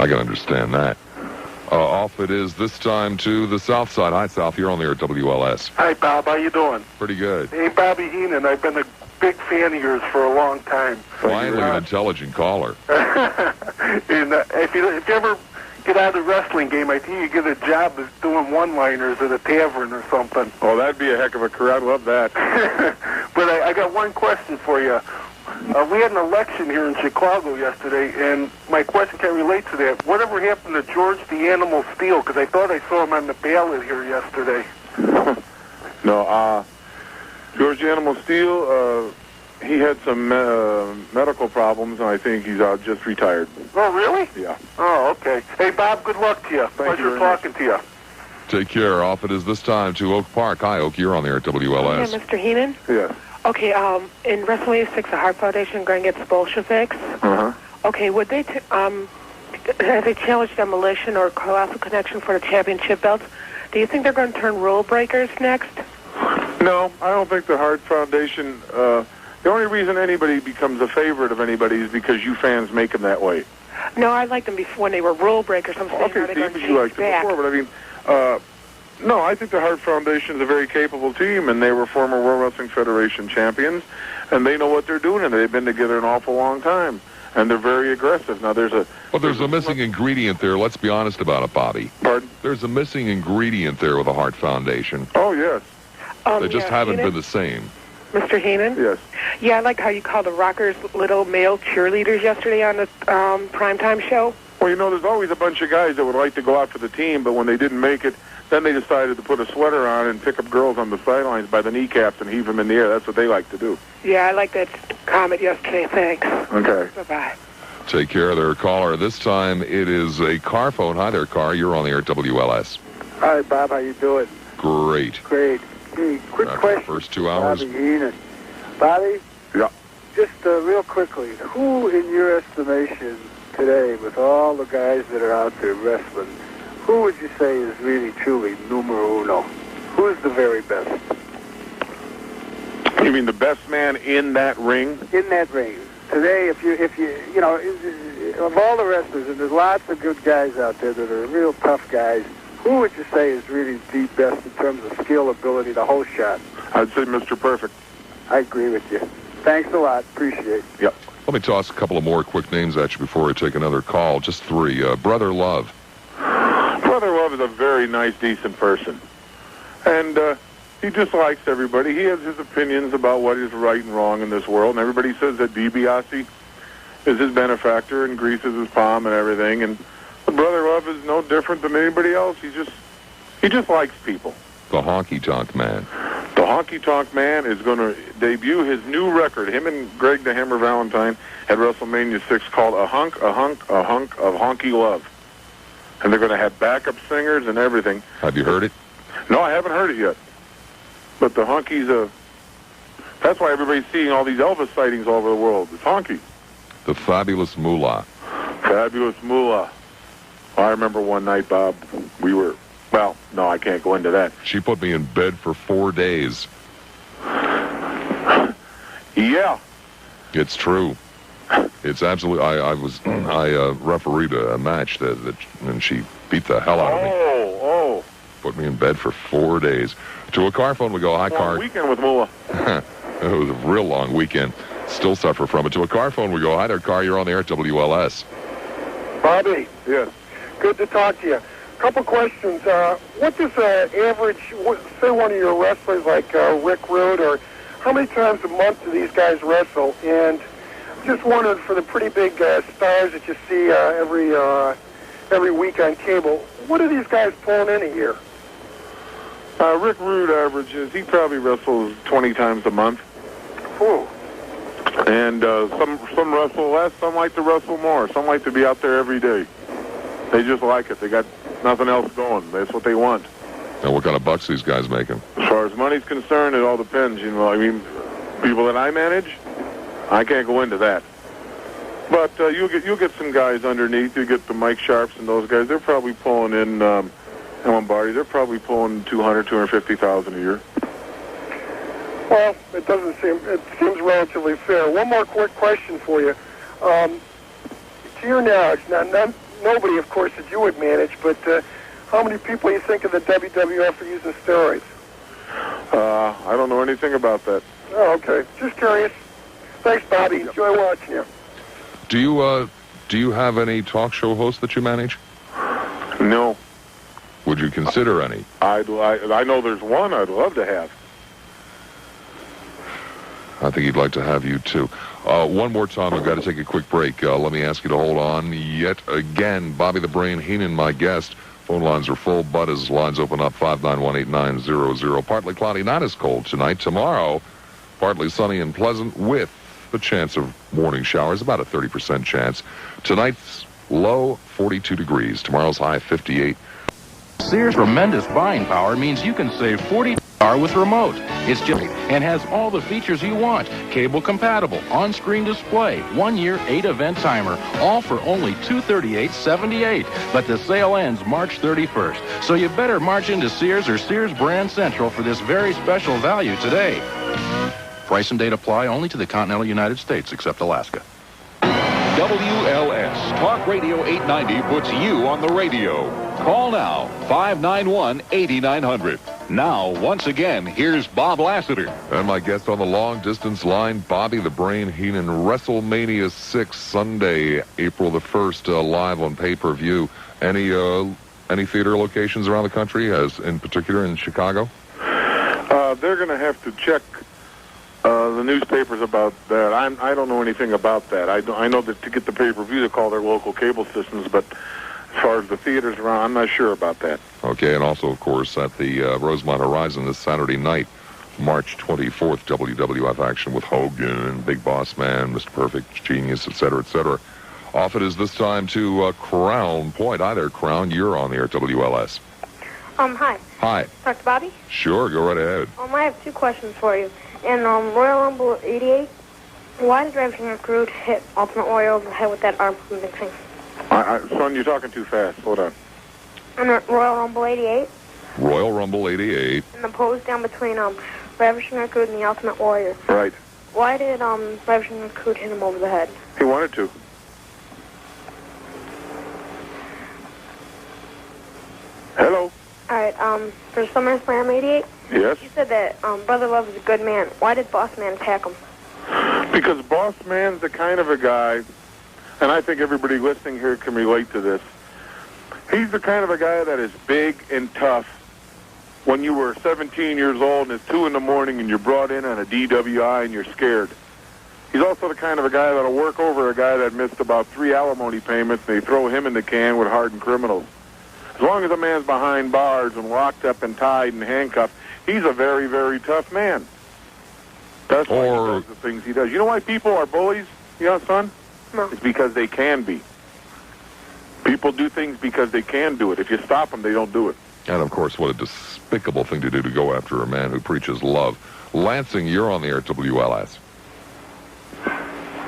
I can understand that. Off it is this time to the south side. Hi, South. You're on the air at WLS. Hi, Bob. How you doing? Pretty good. Hey, Bobby Heenan. I've been a big fan of yours for a long time. Finally, an intelligent caller. And if you ever get out of the wrestling game, I think you get a job as doing one-liners at a tavern or something. Oh, that'd be a heck of a career. I'd love that. But I got one question for you. We had an election here in Chicago yesterday, and my question can relate to that. Whatever happened to George the Animal Steele? Because I thought I saw him on the ballot here yesterday. No, George the Animal Steele, he had some medical problems, and I think he's just retired. Oh, really? Yeah. Oh, okay. Hey, Bob, good luck to you. Pleasure talking to you. Take care. Off it is this time to Oak Park. Hi, Oak. You're on the air at WLS. Yeah, Mr. Heenan? Yes. Okay, in Wrestlemania 6, the Hart Foundation going against the Bolsheviks. Uh-huh. Okay, would they, have they challenged Demolition or Colossal Connection for the championship belts? Do you think they're going to turn rule breakers next? No, I don't think the Hart Foundation, the only reason anybody becomes a favorite of anybody is because you fans make them that way. No, I liked them before when they were rule breakers. I'm saying Okay, they're going to you liked back. it before, but I mean, no, I think the Hart Foundation is a very capable team, and they were former World Wrestling Federation champions, and they know what they're doing, and they've been together an awful long time, and they're very aggressive. Now, there's a missing ingredient there. Let's be honest about it, Bobby. Pardon? There's a missing ingredient there with the Hart Foundation. Oh, yes. They just haven't been the same. Mr. Heenan? Yes. Yeah, I liked how you called the Rockers little male cheerleaders yesterday on the primetime show. Well, you know, there's always a bunch of guys that would like to go out for the team, but when they didn't make it, then they decided to put a sweater on and pick up girls on the sidelines by the kneecaps and heave them in the air. That's what they like to do. Yeah, I liked that comment yesterday. Thanks. Okay. Bye-bye. Take care of their caller. This time it is a car phone. Hi there, car. You're on the air at WLS. Hi, Bob. How you doing? Great. Great. Hey, quick After question. the first 2 hours. Bobby Heenan. Bobby? Yeah. Just real quickly, who, in your estimation today, with all the guys that are out there wrestling, who would you say is really, truly numero uno? Who's the very best? You mean the best man in that ring? In that ring. Today, if you know, of all the wrestlers, and there's lots of good guys out there that are real tough guys, who would you say is really the best in terms of skill, ability, the whole shot? I'd say Mr. Perfect. I agree with you. Thanks a lot. Appreciate it. Yep. Let me toss a couple of more quick names at you before I take another call. Just three. Brother Love. Brother Love is a very nice, decent person. And he just likes everybody. He has his opinions about what is right and wrong in this world. And everybody says that Dibiase is his benefactor and greases his palm and everything. And Brother Love is no different than anybody else. He just likes people. The Honky Tonk Man. The Honky Tonk Man is going to debut his new record. Him and Greg the Hammer Valentine at WrestleMania 6 called A Hunk of Honky Love. And they're going to have backup singers and everything. Have you heard it? No, I haven't heard it yet. But the Honky's that's why everybody's seeing all these Elvis sightings all over the world. It's Honky. The Fabulous Moolah. Fabulous Moolah. I remember one night, Bob, we were... Well, no, I can't go into that. She put me in bed for 4 days. Yeah. It's true. It's absolutely... I refereed a match and she beat the hell out of me. Oh. Put me in bed for 4 days. To a car phone we go. Hi, car. Weekend with Moolah. It was a real long weekend. Still suffer from it. To a car phone we go. Hi there, car. You're on the air at WLS. Bobby. Yes. Good to talk to you. Couple questions. What does average, say one of your wrestlers like Rick Rude, or how many times a month do these guys wrestle? And just wondered, for the pretty big stars that you see every week on cable, what are these guys pulling in a year? Rick Rude averages, he probably wrestles 20 times a month. Ooh. And some wrestle less, some like to wrestle more, some like to be out there every day. They just like it. They got nothing else going. That's what they want. And what kind of bucks these guys making? As far as money's concerned, it all depends. You know, I mean, people that I manage, I can't go into that. But you'll get some guys underneath. You get the Mike Sharps and those guys. They're probably pulling in Lombardi. They're probably pulling $250,000 a year. Well, it seems relatively fair. One more quick question for you. To your knowledge, now nobody, of course, that you would manage, but how many people you think of the WWF are using steroids? I don't know anything about that. Oh, okay. Just curious. Thanks, Bobby. Enjoy watching you. Do you have any talk show hosts that you manage? No. Would you consider any? I know there's one I'd love to have. I think he'd like to have you, too. One more time, I've got to take a quick break. Let me ask you to hold on yet again. Bobby the Brain Heenan, my guest. Phone lines are full, but his lines open up 591-8900. Partly cloudy, not as cold tonight. Tomorrow, partly sunny and pleasant with the chance of morning showers, about a 30% chance. Tonight's low, 42 degrees. Tomorrow's high, 58. Sears' tremendous buying power means you can save $40 with remote. It's just and has all the features you want. Cable compatible, on-screen display, 1 year, 8-event timer, all for only $238.78. But the sale ends March 31st, so you better march into Sears or Sears Brand Central for this very special value today. Price and date apply only to the continental United States, except Alaska. WLS Talk Radio 890 puts you on the radio. Call now, 591-8900. Now, once again, here's Bob Lassiter. And my guest on the long-distance line, Bobby the Brain Heenan. WrestleMania 6, Sunday, April the 1st, live on pay-per-view. Any theater locations around the country, as in particular in Chicago? They're going to have to check the newspapers about that. I don't know anything about that. I know that to get the pay-per-view, they call their local cable systems, but as far as the theaters around, I'm not sure about that. Okay, and also, of course, at the Rosemont Horizon this Saturday night, March 24th, WWF action with Hogan, Big Boss Man, Mr. Perfect, Genius, etc., etc. Off it is this time to Crown Point. Hi there, Crown. You're on the air at WLS. Hi. Hi. Talk to Bobby? Sure, go right ahead. I have two questions for you. In Royal Rumble 88, why did Ravishing Rick Rude hit Ultimate Warrior over the head with that arm moving thing? Son, you're talking too fast. Hold on. In Royal Rumble 88? Royal Rumble 88. And the pose down between Ravishing Rick Rude and the Ultimate Warrior. Right. Why did Ravishing Rick Rude hit him over the head? He wanted to. Hello. All right, for SummerSlam 88? Yes? You said that Brother Love is a good man. Why did Boss Man attack him? Because Boss Man's the kind of a guy, and I think everybody listening here can relate to this. He's the kind of a guy that is big and tough. When you were 17 years old and it's 2 in the morning and you're brought in on a DWI and you're scared. He's also the kind of a guy that'll work over a guy that missed about 3 alimony payments and they throw him in the can with hardened criminals. As long as a man's behind bars and locked up and tied and handcuffed, he's a very, very tough man. That's why he does the things he does. You know why people are bullies, son? No. It's because they can be. People do things because they can do it. If you stop them, they don't do it. And, of course, what a despicable thing to do to go after a man who preaches love. Lansing, you're on the air at WLS.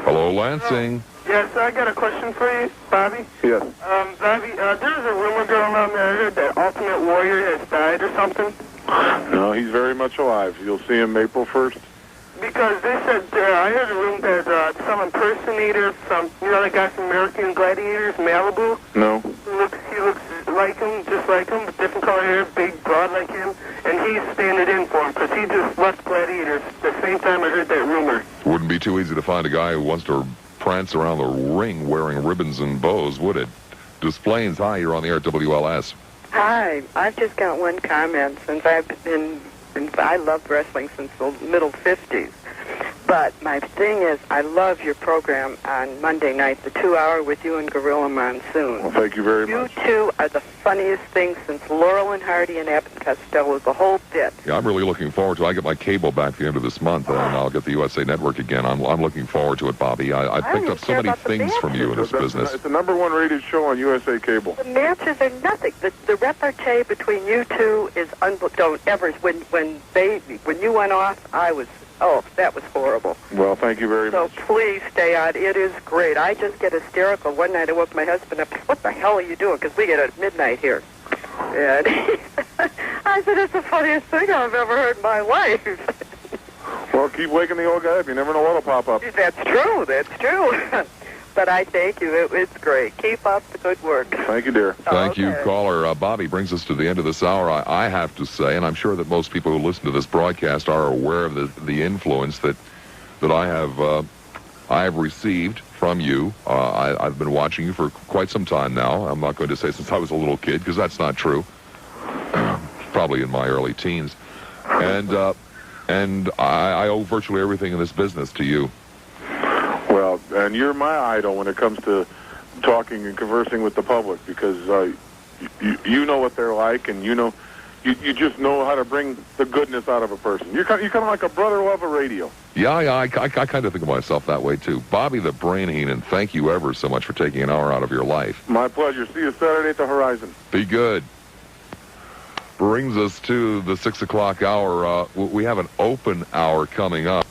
Hello, Lansing. Yes, I got a question for you, Bobby. Yes. Bobby, there's a rumor going on there that Ultimate Warrior has died or something. No, he's very much alive. You'll see him April 1st. Because they said, I heard a rumor that some impersonator from, the guy from American Gladiators, Malibu. No. He looks like him, just like him, with different color hair, big, broad like him, and he's standing in for him because he just left Gladiators. The same time I heard that rumor. Wouldn't be too easy to find a guy who wants to prance around the ring wearing ribbons and bows, would it? Displains, hi, you're on the air at WLS. Hi, I've just got one comment since I loved wrestling since the middle 50s. But my thing is, I love your program on Monday night, the 2-hour with you and Gorilla Monsoon. Well, thank you very much. You two are the funniest things since Laurel and Hardy and Abbott and Costello, the whole bit. Yeah, I'm really looking forward to it. I get my cable back at the end of this month, and I'll get the USA Network again. I'm looking forward to it, Bobby. I picked up so many things from you in this business. It's the #1 rated show on USA Cable. The matches are nothing. The repartee between you two is don't ever. When you went off, that was horrible. Well, thank you very much. So please stay on. It is great. I just get hysterical. One night I woke my husband up. What the hell are you doing? Because we get at midnight here. And I said, it's the funniest thing I've ever heard in my life. Well, keep waking the old guy up. You never know what'll pop up. That's true. But I thank you. It's great. Keep up the good work. Thank you, dear. Thank you, caller. Bobby brings us to the end of this hour. I have to say, and I'm sure that most people who listen to this broadcast are aware of the influence that I have received from you. I've been watching you for quite some time now. I'm not going to say since I was a little kid, because that's not true. Probably in my early teens. And I owe virtually everything in this business to you. Well, and you're my idol when it comes to talking and conversing with the public, because you know what they're like, and you just know how to bring the goodness out of a person. You're kind of like a brother love of radio. Yeah, I kind of think of myself that way, too. Bobby the Brain Heenan, thank you ever so much for taking an hour out of your life. My pleasure. See you Saturday at the Horizon. Be good. Brings us to the 6 o'clock hour. We have an open hour coming up.